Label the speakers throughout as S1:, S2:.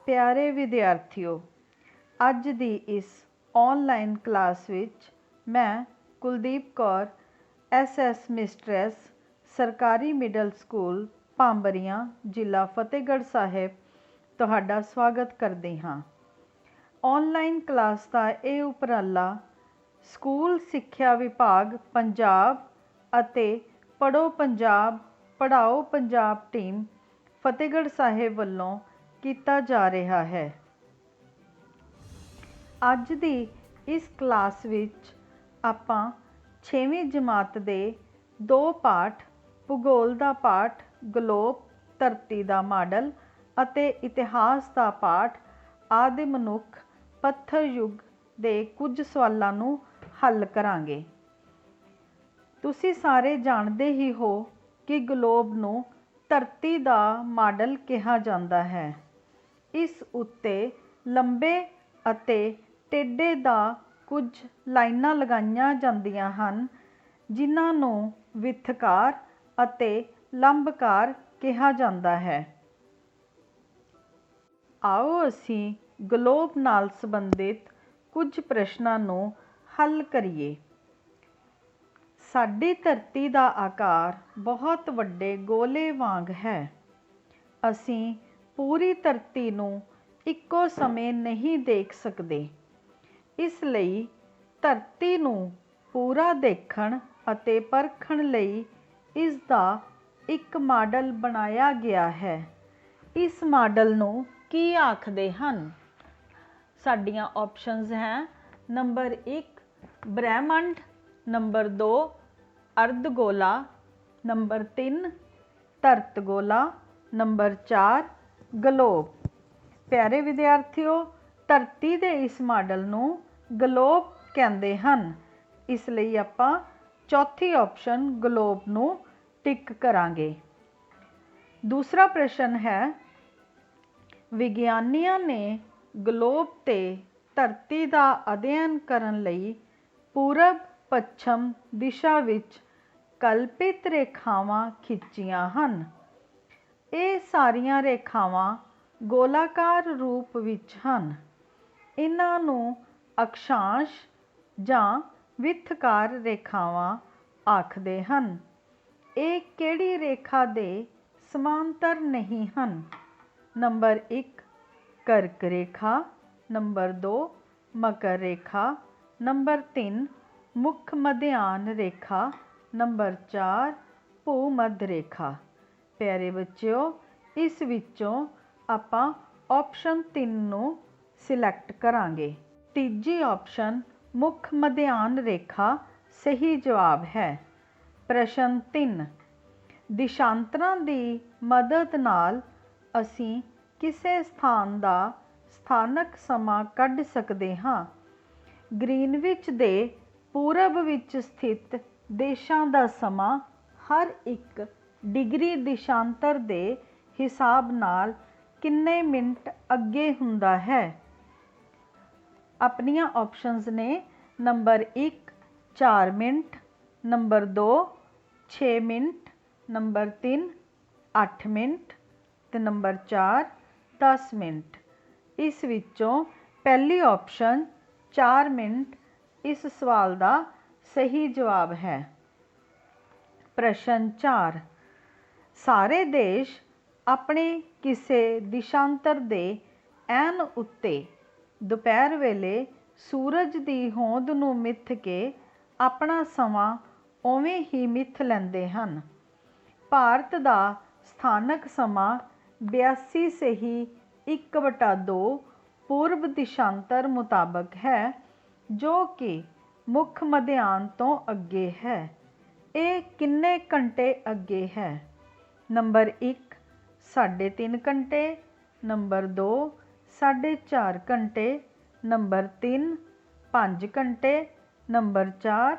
S1: प्यारे विद्यार्थियों, अज दी इस ऑनलाइन क्लास विच मैं कुलदीप कौर SS मिस्ट्रैस सरकारी मिडल स्कूल भांबरियां जिला फतेहगढ़ साहिब तुहाडा स्वागत करदी हाँ। ऑनलाइन क्लास का यह उपराला स्कूल सिक्ख्या विभाग पंजाब अते पढ़ो पंजाब पढ़ाओ पंजाब टीम फतेहगढ़ साहिब वल्लों किया जा रहा है। अज दी इस क्लास विच आपां 6वीं जमात दे 2 पाठ भूगोल का पाठ गलोब धरती का मॉडल अते इतिहास का पाठ आदि मनुख पत्थर युग के कुछ सवालों नूं हल करांगे। तुसी सारे जानते ही हो कि गलोब नूं धरती का मॉडल कहा जाता है। इस उत्ते लंबे अते टेढ़े दा कुछ लाइनां लगाईयां जांदियां हन जिन्हां नूं विथकार अते लंबकार कहा जाता है। आओ असीं गलोब नाल संबंधित कुछ प्रश्नां नूं हल करिए। साडी धरती का आकार बहुत वड्डे गोले वांग है। असीं पूरी धरती नूं इक्को समय नहीं देख सकते, इसलिए धरती नूं पूरा देखण अते परखण लई इसदा एक मॉडल बनाया गया है। इस मॉडल नूं की आखदे हन? साडियां ऑप्शनस हैं नंबर 1 ब्रह्मंड, नंबर 2 अर्धगोला, नंबर 3 धरतगोला, नंबर 4 गलोब। प्यारे विद्यार्थियों, धरती के इस मॉडल नूं गलोब कहते हैं, इसलिए आपां चौथी ऑप्शन गलोब नूं टिक करांगे। दूसरा प्रश्न है, विग्यानियां ने गलोब ते धरती का अध्ययन करन लई पूरब पच्छम दिशा विच कल्पित रेखावां खिंचियां हन। ये सारियां रेखावां गोलाकार रूप विच हन। इन्हां नूं अक्षांश जां विथकार रेखावां आखदे हन। ये किहड़ी रेखा दे समांतर नहीं हन? नंबर 1 कर्क रेखा, नंबर 2 मकर रेखा, नंबर 3 मुख मध्यान रेखा, नंबर 4 भूमध्य रेखा। प्यारे बच्चों, इस विचों आपां ऑप्शन 3 नूं सिलैक्ट करांगे। तीजी ऑप्शन मुख मध्यान रेखा सही जवाब है। प्रश्न 3, दिशांतरां दी मदद नाल असीं किसे स्थान दा स्थानक समां कढ सकदे हां। ग्रीनविच दे पूरब विच स्थित देशां दा समां हर एक डिग्री दिशांतर दे हिसाब नाल किन्ने मिनट अगे हुंदा है? अपनियां ऑप्शनस ने number 1 4 minute, number 2 6 minute, number 3 8 minute ते नंबर 4 10 मिनट। इस विचों पहली ऑप्शन 4 मिनट इस सवाल का सही जवाब है। प्रश्न 4, सारे देश अपने किसे दिशांतर दे ऐन उत्ते दोपहर वेले सूरज की होंद नूं मिथ के अपना समां उवें ही मिथ लैंदे हन। भारत का स्थानक समां 82 सही 1/2 पूर्व दिशांतर मुताबक है, जो कि मुख मध्यान तो अगे है। ये किन्ने घंटे अगे है? नंबर 1 3.5 घंटे, नंबर 2 4.5 घंटे, नंबर 3 5 घंटे, नंबर 4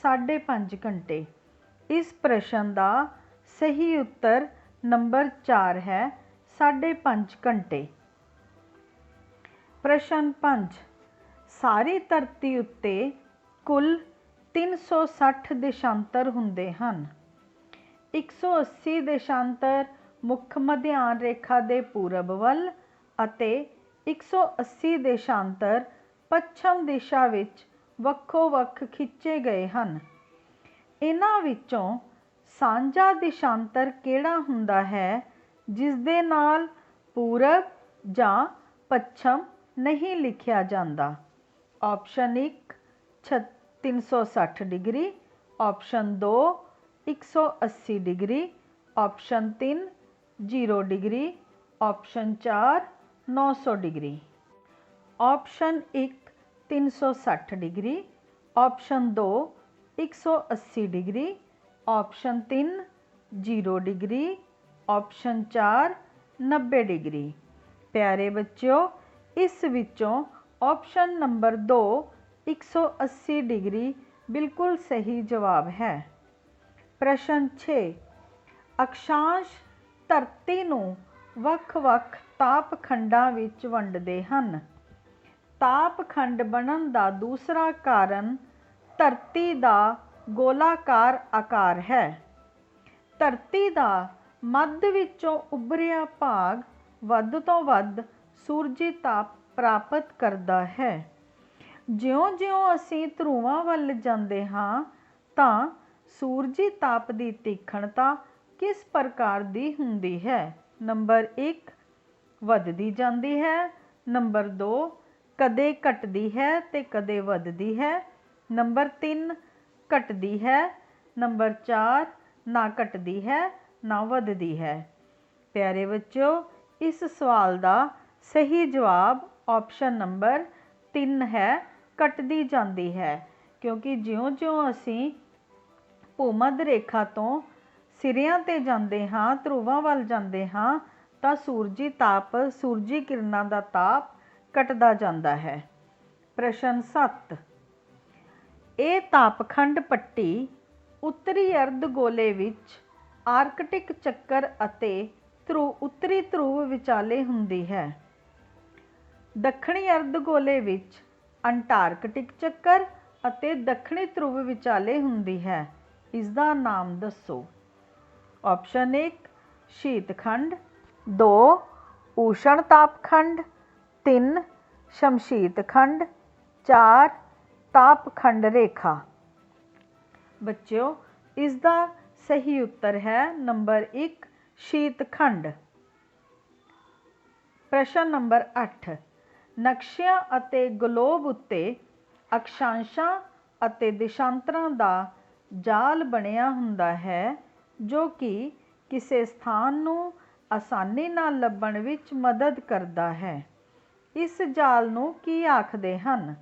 S1: 5.5 घंटे। इस प्रश्न का सही उत्तर नंबर 4 है 5.5 घंटे। प्रश्न 5, सारी धरती उत्ते कुल 360 देशांतर हुंदे हन। 180 देशांतर मुख मध्यान रेखा दे पूरब वल ਅਤੇ 180 ਦੇਸ਼ਾਂਤਰ ਪੱਛਮ ਦਿਸ਼ਾ ਵਿੱਚ ਵੱਖੋ ਵੱਖ ਖਿੱਚੇ ਗਏ ਹਨ। ਇਹਨਾਂ ਵਿੱਚੋਂ ਸਾਂਝਾ ਦਿਸ਼ਾਂਤਰ ਕਿਹੜਾ ਹੁੰਦਾ ਹੈ ਜਿਸ ਦੇ ਨਾਲ ਪੂਰਬ ਜਾਂ ਪੱਛਮ ਨਹੀਂ ਲਿਖਿਆ ਜਾਂਦਾ? Option 1 360 degree, option 2 180 degree, option 3 0 degree, option 4 900 degree. Option 1 360 degree, option 2 180 degree, option 3 0 degree, option 4 90 degree. ਪਿਆਰੇ ਬੱਚਿਓ, ਇਸ ਵਿੱਚੋਂ ਆਪਸ਼ਨ ਨੰਬਰ 2 180 ਡਿਗਰੀ ਬਿਲਕੁਲ ਸਹੀ ਜਵਾਬ ਹੈ। ਪ੍ਰਸ਼ਨ 6 ਅਕਸ਼ਾਂਸ਼ ਧਰਤੀ ਨੂੰ ਵੱਖ-ਵੱਖ ਤਾਪਖੰਡਾਂ ਵਿੱਚ ਵੰਡਦੇ ਹਨ। ਤਾਪਖੰਡ ਬਣਨ ਦਾ ਦੂਸਰਾ ਕਾਰਨ ਧਰਤੀ ਦਾ ਗੋਲਾਕਾਰ ਆਕਾਰ ਹੈ। ਧਰਤੀ ਦਾ ਮੱਧ ਵਿੱਚੋਂ ਉੱਭਰਿਆ ਭਾਗ ਵੱਧ ਤੋਂ ਵੱਧ ਸੂਰਜੀ ਤਾਪ ਪ੍ਰਾਪਤ ਕਰਦਾ ਹੈ। ਜਿਉਂ-ਜਿਉਂ ਅਸੀਂ ਧਰੁਵਾਂ ਵੱਲ ਜਾਂਦੇ ਹਾਂ ਤਾਂ ਸੂਰਜੀ ਤਾਪ ਦੀ ਤੀਖਣਤਾ ਕਿਸ ਪ੍ਰਕਾਰ ਦੀ ਹੁੰਦੀ ਹੈ? ਨੰਬਰ 1 ਵੱਧਦੀ ਜਾਂਦੀ ਹੈ, ਨੰਬਰ 2 ਕਦੇ ਘਟਦੀ ਹੈ ਤੇ ਕਦੇ ਵੱਧਦੀ ਹੈ, ਨੰਬਰ 3 ਘਟਦੀ ਹੈ, ਨੰਬਰ 4 ਨਾ ਘਟਦੀ ਹੈ ਨਾ ਵੱਧਦੀ ਹੈ। ਪਿਆਰੇ ਬੱਚਿਓ, ਇਸ ਸਵਾਲ ਦਾ ਸਹੀ ਜਵਾਬ ਆਪਸ਼ਨ ਨੰਬਰ 3 ਹੈ, ਘਟਦੀ ਜਾਂਦੀ ਹੈ, ਕਿਉਂਕਿ ਜਿਉਂ-ਜਿਉਂ ਅਸੀਂ ਭੂਮੱਧ ਰੇਖਾ ਤੋਂ ਸਿਰਿਆਂ ਤੇ ਜਾਂਦੇ ਹਾਂ, ਧਰੁਵਾਂ ਵੱਲ ਜਾਂਦੇ ਹਾਂ ਤਾਂ ਸੂਰਜੀ ਕਿਰਨਾਂ ਦਾ ਤਾਪ ਘਟਦਾ ਜਾਂਦਾ ਹੈ। ਪ੍ਰਸ਼ਨ 7 ਇਹ ਤਾਪਖੰਡ ਪੱਟੀ ਉੱਤਰੀ ਅਰਧ ਗੋਲੇ ਵਿੱਚ ਆਰਕਟਿਕ ਚੱਕਰ ਅਤੇ ਉੱਤਰੀ ਧਰੁਵ ਵਿਚਾਲੇ ਹੁੰਦੀ ਹੈ। ਦੱਖਣੀ ਅਰਧ ਗੋਲੇ ਵਿੱਚ ਅੰਟਾਰਕਟਿਕ ਚੱਕਰ ਅਤੇ ਦੱਖਣੀ ਧਰੁਵ ਵਿਚਾਲੇ ਹੁੰਦੀ ਹੈ। ਇਸ ਦਾ ਨਾਮ ਦੱਸੋ। ਆਪਸ਼ਨ 1 ਸ਼ੀਤਖੰਡ, 2 ਊਸ਼ਣ ਤਾਪਖੰਡ, 3 ਸ਼ਮਸ਼ੀਤਖੰਡ, 4 ਤਾਪਖੰਡ ਰੇਖਾ। ਬੱਚਿਓ, ਇਸ ਦਾ ਸਹੀ ਉੱਤਰ ਹੈ ਨੰਬਰ 1 ਸ਼ੀਤਖੰਡ। ਪ੍ਰਸ਼ਨ ਨੰਬਰ 8 ਨਕਸ਼ਿਆਂ ਅਤੇ ਗਲੋਬ ਉੱਤੇ ਅਕਸ਼ਾਂਸ਼ਾਂ ਅਤੇ ਦਿਸ਼ਾਂਤਰਾਂ ਦਾ ਜਾਲ ਬਣਿਆ ਹੁੰਦਾ ਹੈ ਜੋ ਕਿ ਕਿਸੇ ਸਥਾਨ ਨੂੰ ਆਸਾਨੀ ਨਾਲ ਲੱਭਣ ਵਿੱਚ ਮਦਦ ਕਰਦਾ ਹੈ। ਇਸ ਜਾਲ ਨੂੰ ਕੀ ਆਖਦੇ ਹਨ?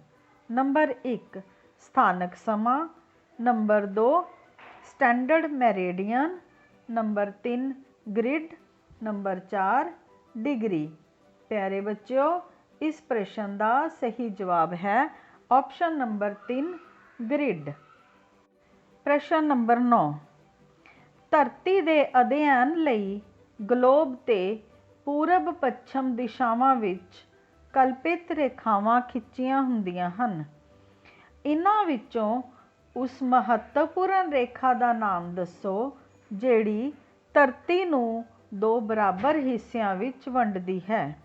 S1: ਨੰਬਰ 1 ਸਥਾਨਕ ਸਮਾਂ, number 2 standard meridian, number 3 grid, number 4 degree. ਪਿਆਰੇ ਬੱਚਿਓ, ਇਸ ਪ੍ਰਸ਼ਨ ਦਾ ਸਹੀ ਜਵਾਬ ਹੈ ਆਪਸ਼ਨ ਨੰਬਰ 3 ਗ੍ਰਿਡ। ਪ੍ਰਸ਼ਨ ਨੰਬਰ 9 ਧਰਤੀ ਦੇ ਅਧਿਐਨ ਲਈ ਗਲੋਬ ਤੇ ਪੂਰਬ ਪੱਛਮ ਦਿਸ਼ਾਵਾਂ ਵਿੱਚ ਕਲਪਿਤ ਰੇਖਾਵਾਂ ਖਿੱਚੀਆਂ ਹੁੰਦੀਆਂ ਹਨ। ਇਹਨਾਂ ਵਿੱਚੋਂ ਉਸ ਮਹੱਤਵਪੂਰਨ ਰੇਖਾ ਦਾ ਨਾਮ ਦੱਸੋ ਜਿਹੜੀ ਧਰਤੀ ਨੂੰ 2 ਬਰਾਬਰ ਹਿੱਸਿਆਂ ਵਿੱਚ ਵੰਡਦੀ ਹੈ।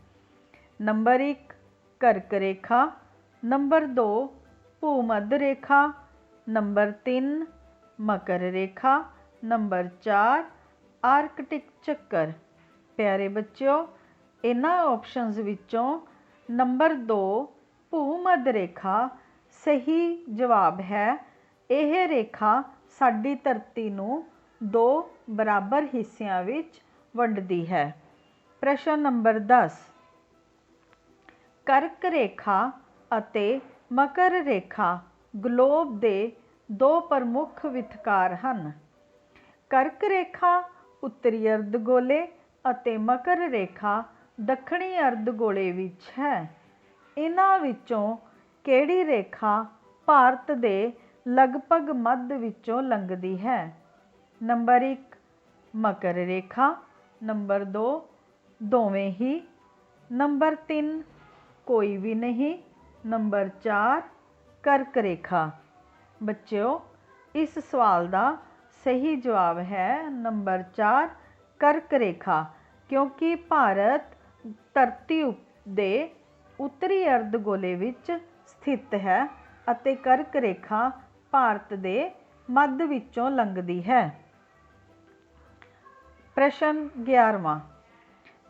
S1: ਨੰਬਰ 1 ਕਰਕ ਰੇਖਾ, ਨੰਬਰ 2 ਭੂਮੱਧ ਰੇਖਾ, ਨੰਬਰ 3 ਮਕਰ ਰੇਖਾ, ਨੰਬਰ 4 ਆਰਕਟਿਕ ਚੱਕਰ। ਪਿਆਰੇ ਬੱਚਿਓ, ਇਹਨਾਂ ਆਪਸ਼ਨਸ ਵਿੱਚੋਂ ਨੰਬਰ 2 ਭੂਮੱਧ ਰੇਖਾ ਸਹੀ ਜਵਾਬ ਹੈ। ਇਹ ਰੇਖਾ ਸਾਡੀ ਧਰਤੀ ਨੂੰ 2 ਬਰਾਬਰ ਹਿੱਸਿਆਂ ਵਿੱਚ ਵੰਡਦੀ ਹੈ। ਪ੍ਰਸ਼ਨ ਨੰਬਰ 10 ਕਰਕ ਰੇਖਾ ਅਤੇ ਮਕਰ ਰੇਖਾ ਗਲੋਬ ਦੇ 2 ਪ੍ਰਮੁੱਖ ਵਿਥਕਾਰ ਹਨ। ਕਰਕ ਰੇਖਾ ਉੱਤਰੀ ਅਰਧ ਗੋਲੇ ਅਤੇ ਮਕਰ ਰੇਖਾ ਦੱਖਣੀ ਅਰਧ ਗੋਲੇ ਵਿੱਚ ਹੈ। ਇਹਨਾਂ ਵਿੱਚੋਂ ਕਿਹੜੀ ਰੇਖਾ ਭਾਰਤ ਦੇ ਲਗਭਗ ਮੱਧ ਵਿੱਚੋਂ ਲੰਘਦੀ ਹੈ? ਨੰਬਰ 1 ਮਕਰ ਰੇਖਾ, ਨੰਬਰ 2 ਦੋਵੇਂ ਹੀ, ਨੰਬਰ 3 ਕੋਈ ਵੀ ਨਹੀਂ, ਨੰਬਰ 4 ਕਰਕ ਰੇਖਾ। ਬੱਚਿਓ, ਇਸ ਸਵਾਲ ਦਾ ਸਹੀ ਜਵਾਬ ਹੈ ਨੰਬਰ 4 ਕਰਕ ਰੇਖਾ, ਕਿਉਂਕਿ ਭਾਰਤ ਧਰਤੀ ਦੇ ਉੱਤਰੀ ਅਰਧਗੋਲੇ ਵਿੱਚ ਸਥਿਤ ਹੈ ਅਤੇ ਕਰਕ ਰੇਖਾ ਭਾਰਤ ਦੇ ਮੱਧ ਵਿੱਚੋਂ ਲੰਘਦੀ ਹੈ। ਪ੍ਰਸ਼ਨ 11ਵਾਂ।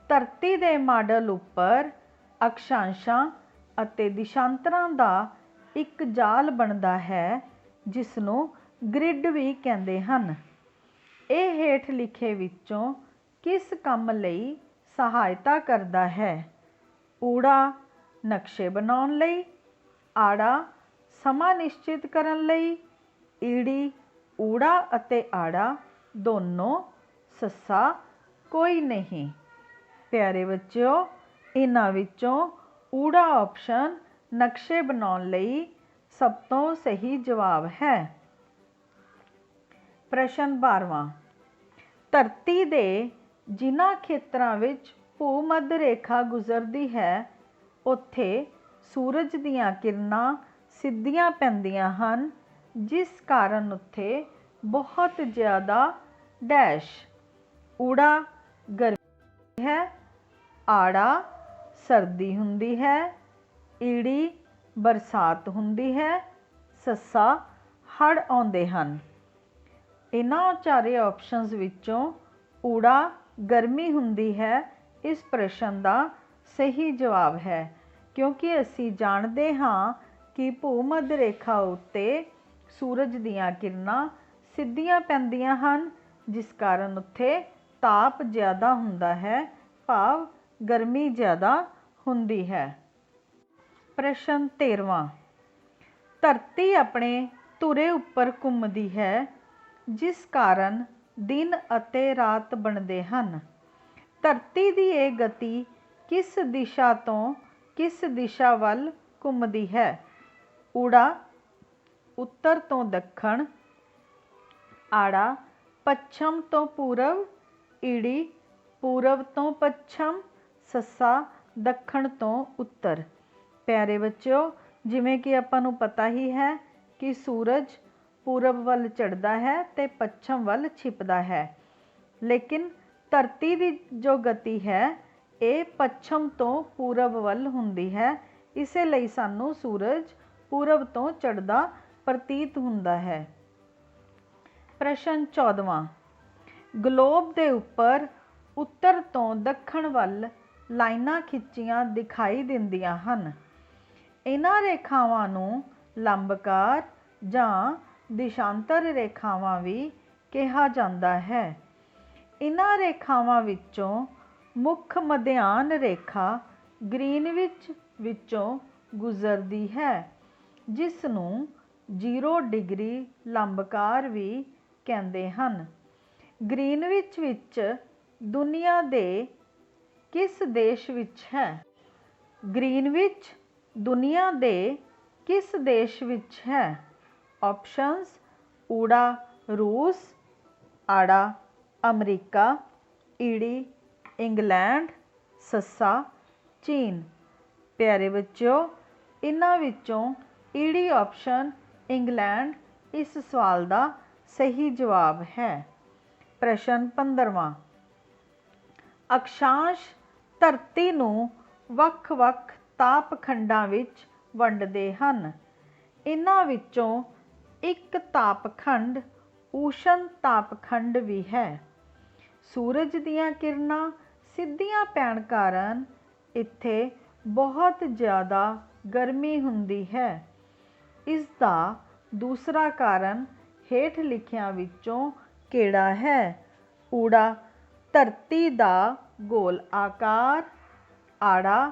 S1: ਧਰਤੀ ਦੇ ਮਾਡਲ ਉੱਪਰ ਅਕਸ਼ਾਂਸ਼ਾਂ ਅਤੇ ਦਿਸ਼ਾਂਤਰਾਂ ਦਾ ਇੱਕ ਜਾਲ ਬਣਦਾ ਹੈ ਜਿਸ ਨੂੰ ਗ੍ਰਿਡ ਵੀ ਕਹਿੰਦੇ ਹਨ। ਇਹ ਹੇਠ ਲਿਖੇ ਵਿੱਚੋਂ ਕਿਸ ਕੰਮ ਲਈ ਸਹਾਇਤਾ ਕਰਦਾ ਹੈ? ਊੜਾ ਨਕਸ਼ੇ ਬਣਾਉਣ ਲਈ, ਆੜਾ ਸਮਾਂ ਨਿਸ਼ਚਿਤ ਕਰਨ ਲਈ, ਈੜੀ ਊੜਾ ਅਤੇ ਆੜਾ ਦੋਨੋਂ, ਸੱਸਾ ਕੋਈ ਨਹੀਂ। ਪਿਆਰੇ ਬੱਚਿਓ, ਇਹਨਾਂ ਵਿੱਚੋਂ ਊੜਾ ਆਪਸ਼ਨ ਨਕਸ਼ੇ ਬਣਾਉਣ ਲਈ ਸਭ ਤੋਂ ਸਹੀ ਜਵਾਬ ਹੈ। ਪ੍ਰਸ਼ਨ 12ਵਾਂ। ਧਰਤੀ ਦੇ ਜਿਨ੍ਹਾਂ ਖੇਤਰਾਂ ਵਿੱਚ ਭੂ ਮੱਧ ਰੇਖਾ ਗੁਜ਼ਰਦੀ ਹੈ ਉੱਥੇ ਸੂਰਜ ਦੀਆਂ ਕਿਰਨਾਂ ਸਿੱਧੀਆਂ ਪੈਂਦੀਆਂ ਹਨ, ਜਿਸ ਕਾਰਨ ਉੱਥੇ ਬਹੁਤ ਜ਼ਿਆਦਾ ਡੈਸ਼ ਊੜਾ ਗਰਮੀ ਹੈ, ਆੜਾ ਸਰਦੀ ਹੁੰਦੀ ਹੈ, ਈੜੀ ਬਰਸਾਤ ਹੁੰਦੀ ਹੈ, ਸੱਸਾ ਹੜ੍ਹ ਆਉਂਦੇ ਹਨ। ਇਹਨਾਂ ਚਾਰੇ ਆਪਸ਼ਨਸ ਵਿੱਚੋਂ ਊੜਾ ਗਰਮੀ ਹੁੰਦੀ ਹੈ ਇਸ ਪ੍ਰਸ਼ਨ ਦਾ ਸਹੀ ਜਵਾਬ ਹੈ, ਕਿਉਂਕਿ ਅਸੀਂ ਜਾਣਦੇ ਹਾਂ ਕਿ ਭੂ ਮੱਧ ਰੇਖਾ ਉੱਤੇ ਸੂਰਜ ਦੀਆਂ ਕਿਰਨਾਂ ਸਿੱਧੀਆਂ ਪੈਂਦੀਆਂ ਹਨ, ਜਿਸ ਕਾਰਨ ਉੱਥੇ ਤਾਪ ਜ਼ਿਆਦਾ ਹੁੰਦਾ ਹੈ, ਭਾਵ ਗਰਮੀ ਜ਼ਿਆਦਾ ਹੁੰਦੀ ਹੈ। ਪ੍ਰਸ਼ਨ 13ਵਾਂ। ਧਰਤੀ ਆਪਣੇ ਧੁਰੇ ਉੱਪਰ ਘੁੰਮਦੀ ਹੈ, ਜਿਸ ਕਾਰਨ ਦਿਨ ਅਤੇ ਰਾਤ ਬਣਦੇ ਹਨ। ਧਰਤੀ ਦੀ ਇਹ ਗਤੀ ਕਿਸ ਦਿਸ਼ਾ ਤੋਂ ਕਿਸ ਦਿਸ਼ਾ ਵੱਲ ਘੁੰਮਦੀ ਹੈ? ਊੜਾ ਉੱਤਰ ਤੋਂ ਦੱਖਣ, ਆੜਾ ਪੱਛਮ ਤੋਂ ਪੂਰਬ, ਈੜੀ ਪੂਰਬ ਤੋਂ ਪੱਛਮ, ਸੱਸਾ ਦੱਖਣ ਤੋਂ ਉੱਤਰ। ਪਿਆਰੇ ਬੱਚਿਓ, ਜਿਵੇਂ ਕਿ ਆਪਾਂ ਨੂੰ ਪਤਾ ਹੀ ਹੈ ਕਿ ਸੂਰਜ ਪੂਰਬ ਵੱਲ ਚੜ੍ਹਦਾ ਹੈ ਤੇ ਪੱਛਮ ਵੱਲ ਛਿਪਦਾ ਹੈ, ਲੇਕਿਨ ਧਰਤੀ ਦੀ ਜੋ ਗਤੀ ਹੈ ਇਹ ਪੱਛਮ ਤੋਂ ਪੂਰਬ ਵੱਲ ਹੁੰਦੀ ਹੈ, ਇਸੇ ਲਈ ਸਾਨੂੰ ਸੂਰਜ ਪੂਰਬ ਤੋਂ ਚੜ੍ਹਦਾ ਪ੍ਰਤੀਤ ਹੁੰਦਾ ਹੈ। ਪ੍ਰਸ਼ਨ 14ਵਾਂ। ਗਲੋਬ ਦੇ ਉੱਪਰ ਉੱਤਰ ਤੋਂ ਦੱਖਣ ਵੱਲ ਲਾਈਨਾਂ ਖਿੱਚੀਆਂ ਦਿਖਾਈ ਦਿੰਦੀਆਂ ਹਨ। ਇਹਨਾਂ ਰੇਖਾਵਾਂ ਨੂੰ ਲੰਬਕਾਰ ਜਾਂ ਦਿਸ਼ਾਂਤਰ ਰੇਖਾਵਾਂ ਵੀ ਕਿਹਾ ਜਾਂਦਾ ਹੈ। ਇਹਨਾਂ ਰੇਖਾਵਾਂ ਵਿੱਚੋਂ ਮੁੱਖ ਮਧਿਆਨ ਰੇਖਾ ਗ੍ਰੀਨਵਿਚ ਵਿੱਚੋਂ ਗੁਜ਼ਰਦੀ ਹੈ, ਜਿਸ ਨੂੰ 0 ਡਿਗਰੀ ਲੰਬਕਾਰ ਵੀ ਕਹਿੰਦੇ ਹਨ। ਗ੍ਰੀਨਵਿਚ ਵਿੱਚ ਦੁਨੀਆ ਦੇ ਕਿਸ ਦੇਸ਼ ਵਿੱਚ ਹੈ? ਗ੍ਰੀਨਵਿਚ ਦੁਨੀਆ ਦੇ ਕਿਸ ਦੇਸ਼ ਵਿੱਚ ਹੈ? ਆਪਸ਼ਨਸ ਊੜਾ ਰੂਸ, ਆੜਾ ਅਮਰੀਕਾ, ਈੜੀ ਇੰਗਲੈਂਡ, ਸੱਸਾ ਚੀਨ। ਪਿਆਰੇ ਬੱਚਿਓ, ਇਹਨਾਂ ਵਿੱਚੋਂ ਈੜੀ ਆਪਸ਼ਨ ਇੰਗਲੈਂਡ ਇਸ ਸਵਾਲ ਦਾ ਸਹੀ ਜਵਾਬ ਹੈ। ਪ੍ਰਸ਼ਨ 15ਵਾਂ। ਅਕਸ਼ਾਂਸ਼ ਧਰਤੀ ਨੂੰ ਵੱਖ-ਵੱਖ ਤਾਪਖੰਡਾਂ ਵਿੱਚ ਵੰਡਦੇ ਹਨ। ਇਹਨਾਂ ਵਿੱਚੋਂ ਇੱਕ ਤਾਪਖੰਡ ਊਸ਼ਣ ਤਾਪਖੰਡ ਵੀ ਹੈ। ਸੂਰਜ ਦੀਆਂ ਕਿਰਨਾਂ ਸਿੱਧੀਆਂ ਪੈਣ ਕਾਰਨ ਇੱਥੇ ਬਹੁਤ ਜ਼ਿਆਦਾ ਗਰਮੀ ਹੁੰਦੀ ਹੈ। ਇਸ ਦਾ ਦੂਸਰਾ ਕਾਰਨ ਹੇਠ ਲਿਖਿਆਂ ਵਿੱਚੋਂ ਕਿਹੜਾ ਹੈ? ਊੜਾ ਧਰਤੀ ਦਾ ਗੋਲ ਆਕਾਰ, ਆੜਾ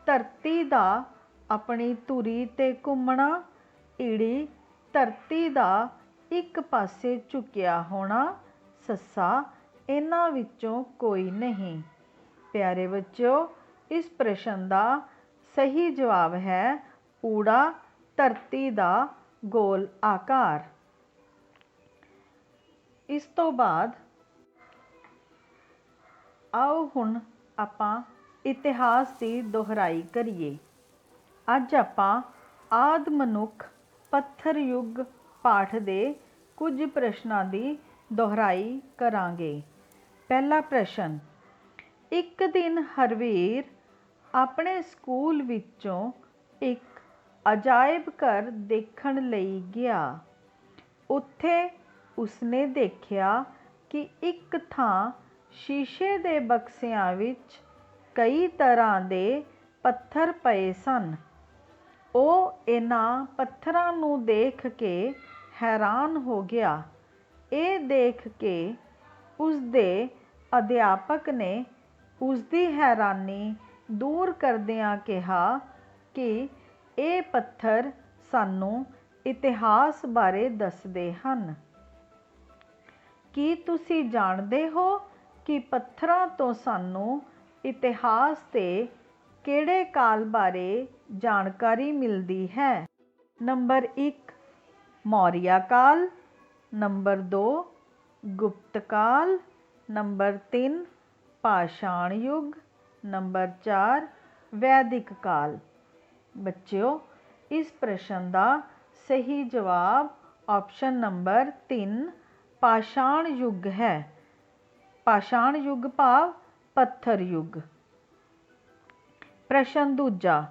S1: ਧਰਤੀ ਦਾ ਆਪਣੀ ਧੁਰੀ 'ਤੇ ਘੁੰਮਣਾ, ਈੜੀ ਧਰਤੀ ਦਾ ਇੱਕ ਪਾਸੇ ਝੁਕਿਆ ਹੋਣਾ, ਸੱਸਾ ਇਹਨਾਂ ਵਿੱਚੋਂ ਕੋਈ ਨਹੀਂ। ਪਿਆਰੇ ਬੱਚਿਓ, ਇਸ ਪ੍ਰਸ਼ਨ ਦਾ ਸਹੀ ਜਵਾਬ ਹੈ ਊੜਾ ਧਰਤੀ ਦਾ ਗੋਲ ਆਕਾਰ। ਇਸ ਤੋਂ ਬਾਅਦ ਆਓ ਹੁਣ ਆਪਾਂ ਇਤਿਹਾਸ ਦੀ ਦੁਹਰਾਈ ਕਰੀਏ। ਅੱਜ ਆਪਾਂ ਆਦਿ ਮਨੁੱਖ ਪੱਥਰ ਯੁੱਗ ਪਾਠ ਦੇ ਕੁਝ ਪ੍ਰਸ਼ਨਾਂ ਦੀ ਦੁਹਰਾਈ ਕਰਾਂਗੇ। ਪਹਿਲਾ ਪ੍ਰਸ਼ਨ, ਇੱਕ ਦਿਨ ਹਰਵੀਰ ਆਪਣੇ ਸਕੂਲ ਵਿੱਚੋਂ ਇੱਕ ਅਜਾਇਬ ਘਰ ਦੇਖਣ ਲਈ ਗਿਆ। ਉੱਥੇ ਉਸਨੇ ਦੇਖਿਆ ਕਿ ਇੱਕ ਥਾਂ ਸ਼ੀਸ਼ੇ ਦੇ ਬਕਸਿਆਂ ਵਿੱਚ ਕਈ ਤਰ੍ਹਾਂ ਦੇ ਪੱਥਰ ਪਏ ਸਨ। ਉਹ ਇਹਨਾਂ ਪੱਥਰਾਂ ਨੂੰ ਦੇਖ ਕੇ ਹੈਰਾਨ ਹੋ ਗਿਆ। ਇਹ ਦੇਖ ਕੇ ਉਸਦੇ ਅਧਿਆਪਕ ਨੇ ਉਸਦੀ ਹੈਰਾਨੀ ਦੂਰ ਕਰਦਿਆਂ ਕਿਹਾ ਕਿ ਇਹ ਪੱਥਰ ਸਾਨੂੰ ਇਤਿਹਾਸ ਬਾਰੇ ਦੱਸਦੇ ਹਨ। ਕੀ ਤੁਸੀਂ ਜਾਣਦੇ ਹੋ ਕਿ ਪੱਥਰਾਂ ਤੋਂ ਸਾਨੂੰ ਇਤਿਹਾਸ ਦੇ ਕਿਹੜੇ ਕਾਲ ਬਾਰੇ ਜਾਣਕਾਰੀ ਮਿਲਦੀ ਹੈ? ਨੰਬਰ 1 ਮੌਰੀਆ ਕਾਲ, ਨੰਬਰ 2 ਗੁਪਤ ਕਾਲ, ਨੰਬਰ 3 ਪਾਸ਼ਾਣ ਯੁੱਗ, ਨੰਬਰ 4 ਵੈਦਿਕ ਕਾਲ। ਬੱਚਿਓ, ਇਸ ਪ੍ਰਸ਼ਨ ਦਾ ਸਹੀ ਜਵਾਬ ਆਪਸ਼ਨ ਨੰਬਰ 3 ਪਾਸ਼ਾਣ ਯੁੱਗ ਹੈ। ਪਾਸ਼ਾਣ ਯੁੱਗ ਭਾਵ ਪੱਥਰ ਯੁੱਗ। ਪ੍ਰਸ਼ਨ ਦੂਜਾ,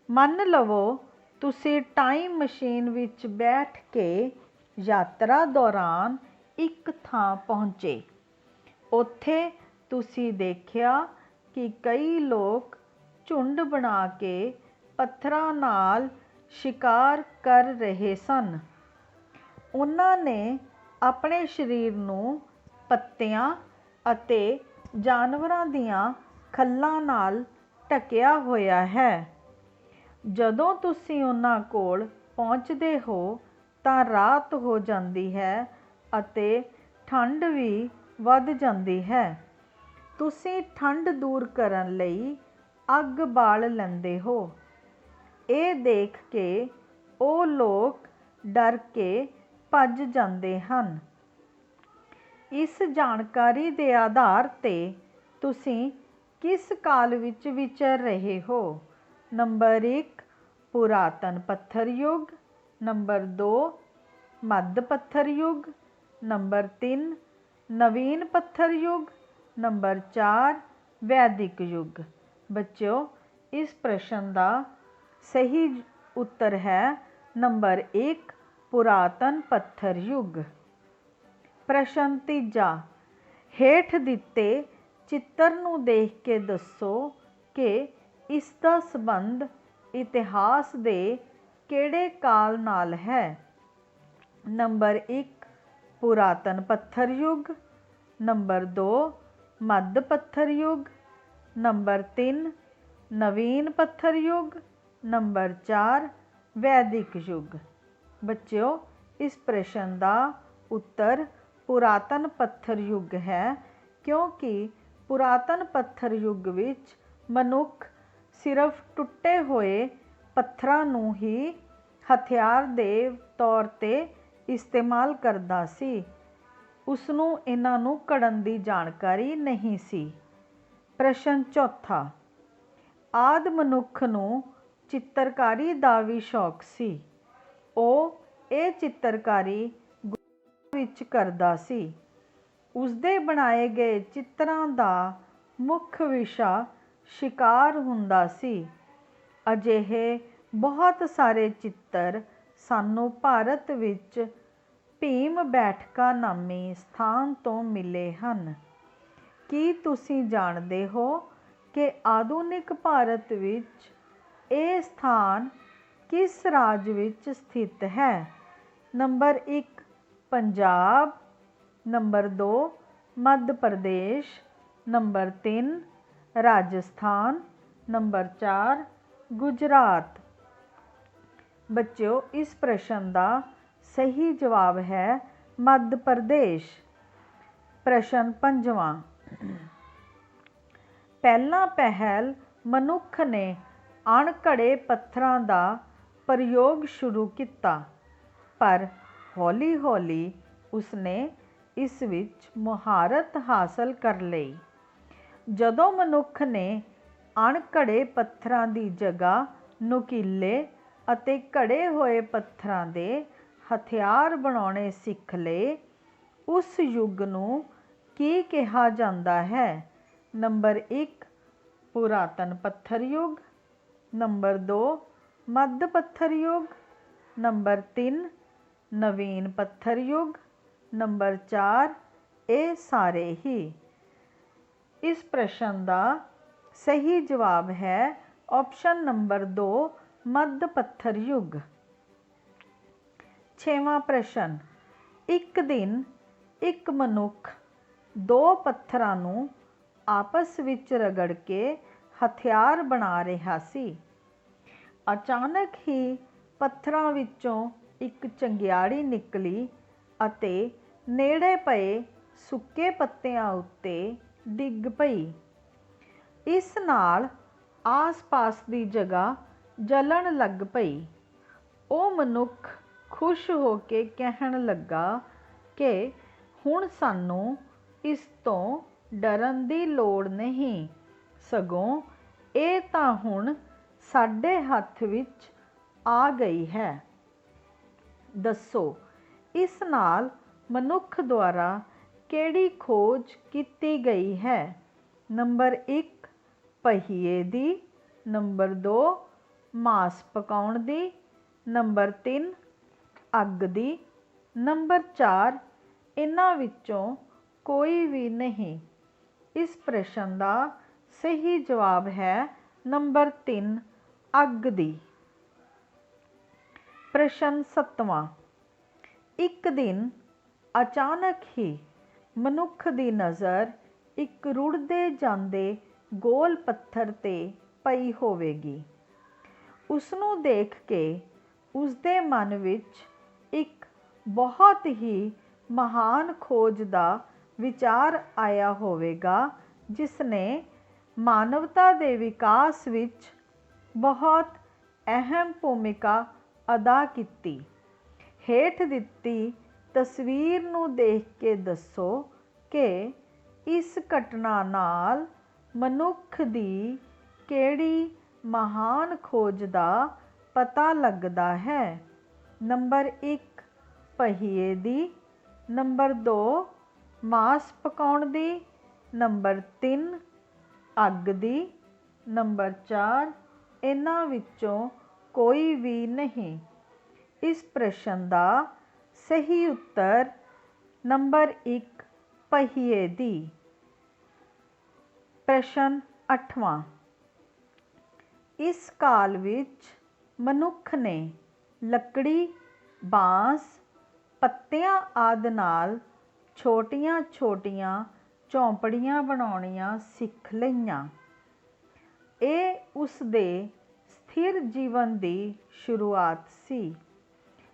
S1: ਮੰਨ ਲਵੋ ਤੁਸੀਂ ਟਾਈਮ ਮਸ਼ੀਨ ਵਿੱਚ ਬੈਠ ਕੇ ਯਾਤਰਾ ਦੌਰਾਨ ਇੱਕ ਥਾਂ ਪਹੁੰਚੇ। ਉੱਥੇ ਤੁਸੀਂ ਦੇਖਿਆ ਕਿ ਕਈ ਲੋਕ ਝੁੰਡ ਬਣਾ ਕੇ ਪੱਥਰਾਂ ਨਾਲ ਸ਼ਿਕਾਰ ਕਰ ਰਹੇ ਸਨ। ਉਹਨਾਂ ਨੇ ਆਪਣੇ ਸਰੀਰ ਨੂੰ ਪੱਤਿਆਂ ਅਤੇ ਜਾਨਵਰਾਂ ਦੀਆਂ ਖੱਲਾਂ ਨਾਲ ਢਕਿਆ ਹੋਇਆ ਹੈ। ਜਦੋਂ ਤੁਸੀਂ ਉਹਨਾਂ ਕੋਲ ਪਹੁੰਚਦੇ ਹੋ ਤਾਂ ਰਾਤ ਹੋ ਜਾਂਦੀ ਹੈ ਅਤੇ ਠੰਡ ਵੀ ਵੱਧ ਜਾਂਦੀ ਹੈ। ਤੁਸੀਂ ਠੰਡ ਦੂਰ ਕਰਨ ਲਈ ਅੱਗ ਬਾਲ ਲੈਂਦੇ ਹੋ। ਇਹ ਦੇਖ ਕੇ ਉਹ ਲੋਕ ਡਰ ਕੇ ਭੱਜ ਜਾਂਦੇ ਹਨ। ਇਸ ਜਾਣਕਾਰੀ ਦੇ ਆਧਾਰ 'ਤੇ ਤੁਸੀਂ ਕਿਸ ਕਾਲ ਵਿੱਚ ਵਿਚਰ ਰਹੇ ਹੋ? ਨੰਬਰ 1 ਪੁਰਾਤਨ ਪੱਥਰ ਯੁੱਗ, ਨੰਬਰ 2 ਮੱਧ ਪੱਥਰ ਯੁੱਗ, ਨੰਬਰ 3 ਨਵੀਨ ਪੱਥਰ ਯੁੱਗ, ਨੰਬਰ 4 ਵੈਦਿਕ ਯੁੱਗ। ਬੱਚਿਓ, ਇਸ ਪ੍ਰਸ਼ਨ ਦਾ ਸਹੀ ਉੱਤਰ ਹੈ ਨੰਬਰ 1 ਪੁਰਾਤਨ ਪੱਥਰ ਯੁੱਗ। ਪ੍ਰਸ਼ਨ ਤੀਜਾ, ਹੇਠ ਦਿੱਤੇ ਚਿੱਤਰ ਨੂੰ ਦੇਖ ਕੇ ਦੱਸੋ ਕਿ ਇਸ ਦਾ ਸੰਬੰਧ ਇਤਿਹਾਸ ਦੇ ਕਿਹੜੇ ਕਾਲ ਨਾਲ ਹੈ? ਨੰਬਰ 1 ਪੁਰਾਤਨ ਪੱਥਰ ਯੁੱਗ, ਨੰਬਰ 2 ਮੱਧ ਪੱਥਰ ਯੁੱਗ, ਨੰਬਰ 3 ਨਵੀਨ ਪੱਥਰ ਯੁੱਗ, ਨੰਬਰ 4 ਵੈਦਿਕ ਯੁੱਗ। ਬੱਚਿਓ, ਇਸ ਪ੍ਰਸ਼ਨ ਦਾ ਉੱਤਰ ਪੁਰਾਤਨ ਪੱਥਰ ਯੁੱਗ ਹੈ, ਕਿਉਂਕਿ ਪੁਰਾਤਨ ਪੱਥਰ ਯੁੱਗ ਵਿੱਚ ਮਨੁੱਖ ਸਿਰਫ ਟੁੱਟੇ ਹੋਏ ਪੱਥਰਾਂ ਨੂੰ ਹੀ ਹਥਿਆਰ ਦੇ ਤੌਰ 'ਤੇ ਇਸਤੇਮਾਲ ਕਰਦਾ ਸੀ। ਉਸਨੂੰ ਇਹਨਾਂ ਨੂੰ ਘੜਨ ਦੀ ਜਾਣਕਾਰੀ ਨਹੀਂ ਸੀ। ਪ੍ਰਸ਼ਨ ਚੌਥਾ, ਆਦਿ ਮਨੁੱਖ ਨੂੰ ਚਿੱਤਰਕਾਰੀ ਦਾ ਵੀ ਸ਼ੌਕ ਸੀ। ਉਹ ਇਹ ਚਿੱਤਰਕਾਰੀ ਵਿੱਚ ਕਰਦਾ ਸੀ। ਉਸਦੇ ਬਣਾਏ ਗਏ ਚਿੱਤਰਾਂ ਦਾ ਮੁੱਖ ਵਿਸ਼ਾ ਸ਼ਿਕਾਰ ਹੁੰਦਾ ਸੀ। ਅਜਿਹੇ ਬਹੁਤ ਸਾਰੇ ਚਿੱਤਰ ਸਾਨੂੰ ਭਾਰਤ ਵਿੱਚ ਭੀਮ ਬੈਠਕਾ ਨਾਮੀ ਸਥਾਨ ਤੋਂ ਮਿਲੇ ਹਨ। ਕੀ ਤੁਸੀਂ ਜਾਣਦੇ ਹੋ ਕਿ ਆਧੁਨਿਕ ਭਾਰਤ ਵਿੱਚ ਇਹ ਸਥਾਨ ਕਿਸ ਰਾਜ ਵਿੱਚ ਸਥਿਤ ਹੈ? Number 1 Punjab, number 2 Madhya Pradesh, number 3 Rajasthan, number 4 Gujarat. ਬੱਚਿਓ, ਇਸ ਪ੍ਰਸ਼ਨ ਦਾ ਸਹੀ ਜਵਾਬ ਹੈ ਮੱਧ ਪ੍ਰਦੇਸ਼। ਪ੍ਰਸ਼ਨ ਪੰਜਵਾਂ, ਪਹਿਲਾਂ ਪਹਿਲ ਮਨੁੱਖ ਨੇ ਅਣਘੜੇ ਪੱਥਰਾਂ ਦਾ ਪ੍ਰਯੋਗ ਸ਼ੁਰੂ ਕੀਤਾ, ਪਰ ਹੌਲੀ-ਹੌਲੀ ਉਸਨੇ ਇਸ ਵਿੱਚ ਮੁਹਾਰਤ ਹਾਸਲ ਕਰ ਲਈ। ਜਦੋਂ ਮਨੁੱਖ ਨੇ ਅਣਘੜੇ ਪੱਥਰਾਂ ਦੀ ਜਗ੍ਹਾ ਨੁਕੀਲੇ ਅਤੇ ਘੜੇ ਹੋਏ ਪੱਥਰਾਂ ਦੇ ਹਥਿਆਰ ਬਣਾਉਣੇ ਸਿੱਖ ਲਏ, ਉਸ ਯੁੱਗ ਨੂੰ ਕੀ ਕਿਹਾ ਜਾਂਦਾ ਹੈ? नंबर 1 पुरातन पत्थर युग, नंबर 2 मध्य पत्थर युग, नंबर 3 नवीन पत्थर युग, नंबर 4 ये सारे ही। इस प्रश्न का सही जवाब है ऑप्शन नंबर 2 मध्य पत्थर युग। 6वां प्रश्न, एक दिन एक मनुख दो पत्थरां नूं आपस विच रगड़ के हथियार बना रहा सी। अचानक ही पत्थरां विचों एक चंगियाड़ी निकली अते नेड़े पए सुक्के पत्तियां उत्ते डिग पई। इस नाल आस पास की जगह जलन लग पई। वो मनुख खुश हो के कहन लगा कि हुण सानू इस तो डरन की लोड़ नहीं, सगों ये तां हुण साडे हत्थ विच आ गई है। दसो इस नाल मनुख द्वारा किहड़ी खोज की गई है। नंबर 1 पहिए दी, नंबर 2 मांस पकाउण दी, नंबर 3 अग दी, नंबर 4 इन्हां विचों कोई भी नहीं। इस प्रश्न का सही जवाब है नंबर 3 अग दी। प्रश्न 7वां, एक दिन अचानक ही मनुख की नज़र एक रुड़दे जांदे गोल पत्थर ते पई होवेगी। उसनूं देख के उसदे मन विच एक बहुत ही महान खोज का विचार आया होवेगा, जिसने मानवता के विकास विच बहुत अहम भूमिका अदा की। हेठ दिती तस्वीर नूं देख के दसो कि इस घटना नाल मनुख दी किहड़ी महान खोज का पता लगदा है। नंबर 1 पहिए दी, नंबर 2 मांस पकाउण दी, नंबर 3 अग दी, नंबर 4 इन्हां विचों कोई भी नहीं। इस प्रश्न का सही उत्तर नंबर 1 पहिए दी। प्रश्न 8वां, इस काल विच मनुख ने लकड़ी, बांस, पत्तियां आदि नाल छोटियां छोटियां झोंपड़ियां बनाउणियां सीख लईयां। ये उसदे स्थिर जीवन की शुरुआत सी।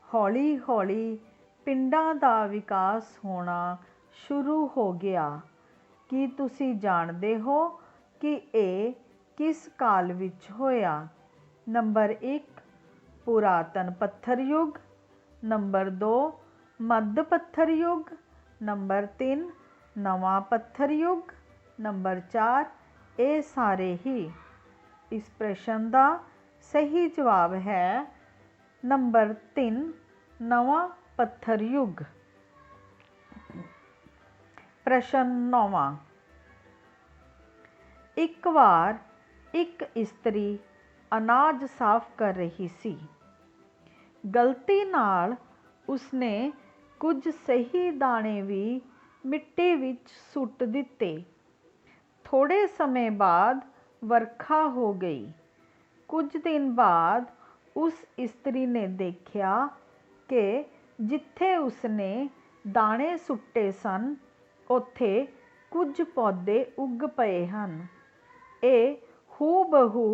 S1: हौली हौली पिंडां दा विकास होना शुरू हो गया। ਕੀ ਤੁਸੀਂ ਜਾਣਦੇ ਹੋ कि ਇਹ किस काल विच होया। नंबर 1 पुरातन पत्थर युग, नंबर 2 मध्य पत्थर युग, नंबर 3 नवा पत्थर युग, नंबर 4 ये सारे ही। इस प्रश्न का सही जवाब है नंबर 3 नवा पत्थर युग। प्रश्न 9वां, एक बार एक इस्त्री अनाज साफ कर रही सी। गलती नाल उसने कुछ सही दाने भी मिट्टी विच सुट दिते। थोड़े समय बाद वर्खा हो गई। कुछ दिन बाद उस इस्त्री ने देखा कि जिथे उसने दाने सुट्टे सन उत्थे कुछ पौधे उग पए हन। ये हू बहू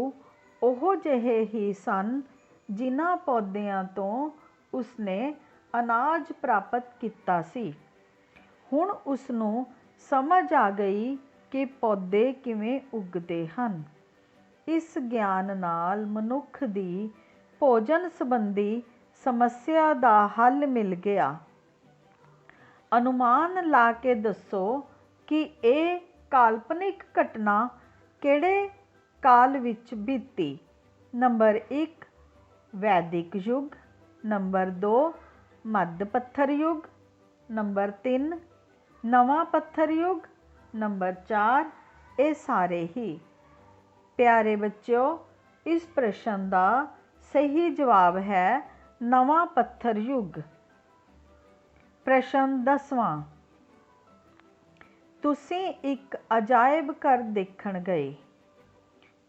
S1: ओह जिहे ही सन जिन्हां पौधियां तो उसने अनाज प्राप्त किया सी। हुण उसनूं समझ आ गई कि पौधे किवें उगदे हन। इस ज्ञान नाल मनुख दी भोजन संबंधी समस्या दा हल मिल गया। अनुमान ला के दसो कि ये काल्पनिक घटना किहड़े काल विच बीती। नंबर 1 वैदिक युग, नंबर 2 मध्य पत्थर युग, नंबर 3 नवा पत्थर युग, नंबर 4 ਇਹ ਸਾਰੇ ਹੀ। ਪਿਆਰੇ ਬੱਚਿਓ, ਇਸ ਪ੍ਰਸ਼ਨ ਦਾ ਸਹੀ ਜਵਾਬ ਹੈ ਨਵਾਂ ਪੱਥਰ ਯੁੱਗ। ਪ੍ਰਸ਼ਨ 10ਵਾਂ, ਤੁਸੀਂ ਇੱਕ ਅਜਾਇਬ ਘਰ ਦੇਖਣ ਗਏ।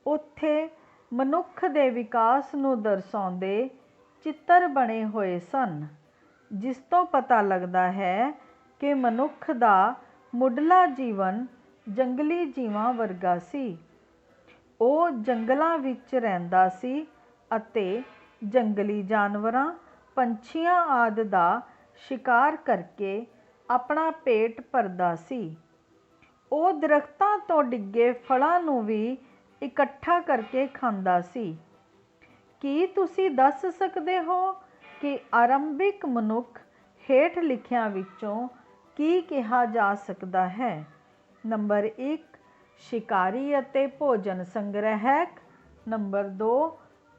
S1: ਉੱਥੇ ਮਨੁੱਖ ਦੇ ਵਿਕਾਸ ਨੂੰ ਦਰਸਾਉਂਦੇ ਚਿੱਤਰ ਬਣੇ ਹੋਏ ਸਨ, ਜਿਸ ਤੋਂ ਪਤਾ ਲੱਗਦਾ ਹੈ ਕਿ ਮਨੁੱਖ ਦਾ ਮੁੱਢਲਾ ਜੀਵਨ ਜੰਗਲੀ ਜੀਵਾਂ ਵਰਗਾ ਸੀ। ਉਹ ਜੰਗਲਾਂ ਵਿੱਚ ਰਹਿੰਦਾ ਸੀ ਅਤੇ ਜੰਗਲੀ ਜਾਨਵਰਾਂ, ਪੰਛੀਆਂ ਆਦਿ ਦਾ ਸ਼ਿਕਾਰ ਕਰਕੇ ਆਪਣਾ ਪੇਟ ਭਰਦਾ ਸੀ। ਉਹ ਦਰਖਤਾਂ ਤੋਂ ਡਿੱਗੇ ਫਲਾਂ ਨੂੰ ਵੀ ਇਕੱਠਾ ਕਰਕੇ ਖਾਂਦਾ ਸੀ। ਕੀ ਤੁਸੀਂ ਦੱਸ ਸਕਦੇ ਹੋ ਕਿ ਆਰੰਭਿਕ ਮਨੁੱਖ ਹੇਠ ਲਿਖਿਆਂ ਵਿੱਚੋਂ ਕੀ ਕਿਹਾ ਜਾ ਸਕਦਾ ਹੈ? ਨੰਬਰ 1 ਸ਼ਿਕਾਰੀ ਅਤੇ ਭੋਜਨ ਸੰਗ੍ਰਹਿਕ, ਨੰਬਰ 2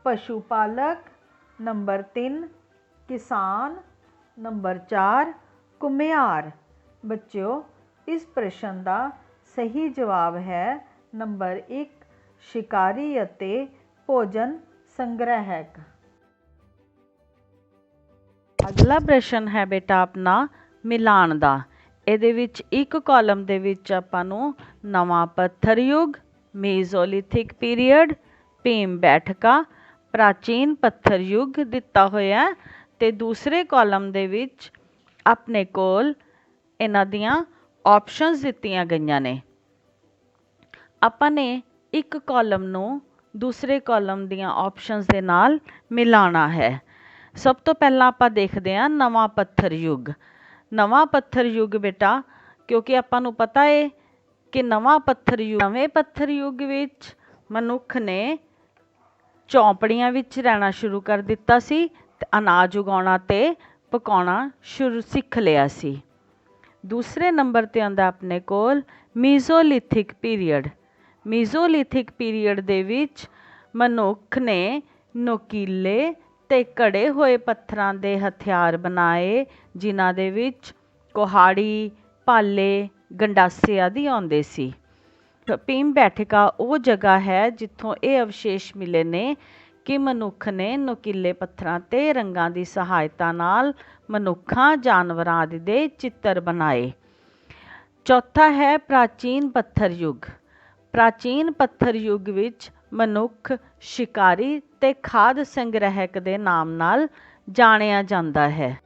S1: ਪਸ਼ੂ ਪਾਲਕ, ਨੰਬਰ 3 ਕਿਸਾਨ, ਨੰਬਰ 4 ਘੁਮਿਆਰ। ਬੱਚਿਓ, ਇਸ ਪ੍ਰਸ਼ਨ ਦਾ ਸਹੀ ਜਵਾਬ ਹੈ ਨੰਬਰ 1 ਸ਼ਿਕਾਰੀ ਅਤੇ ਭੋਜਨ ਸੰਗ੍ਰਹਿਕ। ਅਗਲਾ ਪ੍ਰਸ਼ਨ ਹੈ ਬੇਟਾ ਆਪਣਾ ਮਿਲਾਨ ਦਾ। ਇਹਦੇ ਵਿੱਚ ਇੱਕ ਕਾਲਮ ਦੇ ਵਿੱਚ ਆਪਾਂ ਨੂੰ ਨਵਾਂ ਪੱਥਰ ਯੁੱਗ, ਮੀਜ਼ੋਲਿਥਿਕ ਪੀਰੀਅਡ, ਭੀਮ ਬੈਠਕਾਂ, ਪ੍ਰਾਚੀਨ ਪੱਥਰ ਯੁੱਗ ਦਿੱਤਾ ਹੋਇਆ ਤੇ ਦੂਸਰੇ ਕਾਲਮ ਦੇ ਵਿੱਚ ਆਪਣੇ ਕੋਲ ਇਹਨਾਂ ਦੀਆਂ ਆਪਸ਼ਨਸ ਦਿੱਤੀਆਂ ਗਈਆਂ ਨੇ। ਆਪਾਂ ਨੇ ਇੱਕ ਕਾਲਮ ਨੂੰ ਦੂਸਰੇ ਕਾਲਮ ਦੀਆਂ ਆਪਸ਼ਨਸ ਦੇ ਨਾਲ ਮਿਲਾਉਣਾ ਹੈ। ਸਭ ਤੋਂ ਪਹਿਲਾਂ ਆਪਾਂ ਦੇਖਦੇ ਹਾਂ ਨਵਾਂ ਪੱਥਰ ਯੁੱਗ। ਨਵਾਂ ਪੱਥਰ ਯੁੱਗ ਬੇਟਾ, ਕਿਉਂਕਿ ਆਪਾਂ ਨੂੰ ਪਤਾ ਹੈ ਕਿ ਨਵੇਂ ਪੱਥਰ ਯੁੱਗ ਵਿੱਚ ਮਨੁੱਖ ਨੇ ਝੌਂਪੜੀਆਂ ਵਿੱਚ ਰਹਿਣਾ ਸ਼ੁਰੂ ਕਰ ਦਿੱਤਾ ਸੀ ਤੇ ਅਨਾਜ ਉਗਾਉਣਾ ਤੇ ਪਕਾਉਣਾ ਸਿੱਖ ਲਿਆ ਸੀ। ਦੂਸਰੇ ਨੰਬਰ ਤੇ ਆਉਂਦਾ ਆਪਣੇ ਕੋਲ ਮੀਜ਼ੋਲਿਥਿਕ ਪੀਰੀਅਡ। ਮੀਜ਼ੋਲਿਥਿਕ ਪੀਰੀਅਡ ਦੇ ਵਿੱਚ ਮਨੁੱਖ ਨੇ ਨੋਕੀਲੇ ਤੇ ਘੜੇ ਹੋਏ ਪੱਥਰਾਂ ਦੇ ਹਥਿਆਰ ਬਣਾਏ, ਜਿਨ੍ਹਾਂ ਦੇ ਵਿੱਚ ਕੁਹਾੜੀ, ਭਾਲੇ, ਗੰਡਾਸੇ ਆਦਿ ਆਉਂਦੇ ਸੀ। ਭੀਮ ਬੈਠਕਾਂ ਉਹ ਜਗ੍ਹਾ ਹੈ ਜਿੱਥੋਂ ਇਹ ਅਵਸ਼ੇਸ਼ ਮਿਲੇ ਨੇ ਕਿ ਮਨੁੱਖ ਨੇ ਨੋਕੀਲੇ ਪੱਥਰਾਂ ਤੇ ਰੰਗਾਂ ਦੀ ਸਹਾਇਤਾ ਨਾਲ ਮਨੁੱਖਾਂ, ਜਾਨਵਰਾਂ ਆਦਿ ਦੇ ਚਿੱਤਰ ਬਣਾਏ। ਚੌਥਾ ਹੈ ਪ੍ਰਾਚੀਨ ਪੱਥਰ ਯੁੱਗ। ਪ੍ਰਾਚੀਨ ਪੱਥਰ ਯੁੱਗ ਵਿੱਚ ਮਨੁੱਖ ਸ਼ਿਕਾਰੀ ਤੇ ਖਾਦ ਸੰਗ੍ਰਹਿਕ ਦੇ ਨਾਮ ਨਾਲ ਜਾਣਿਆ ਜਾਂਦਾ ਹੈ।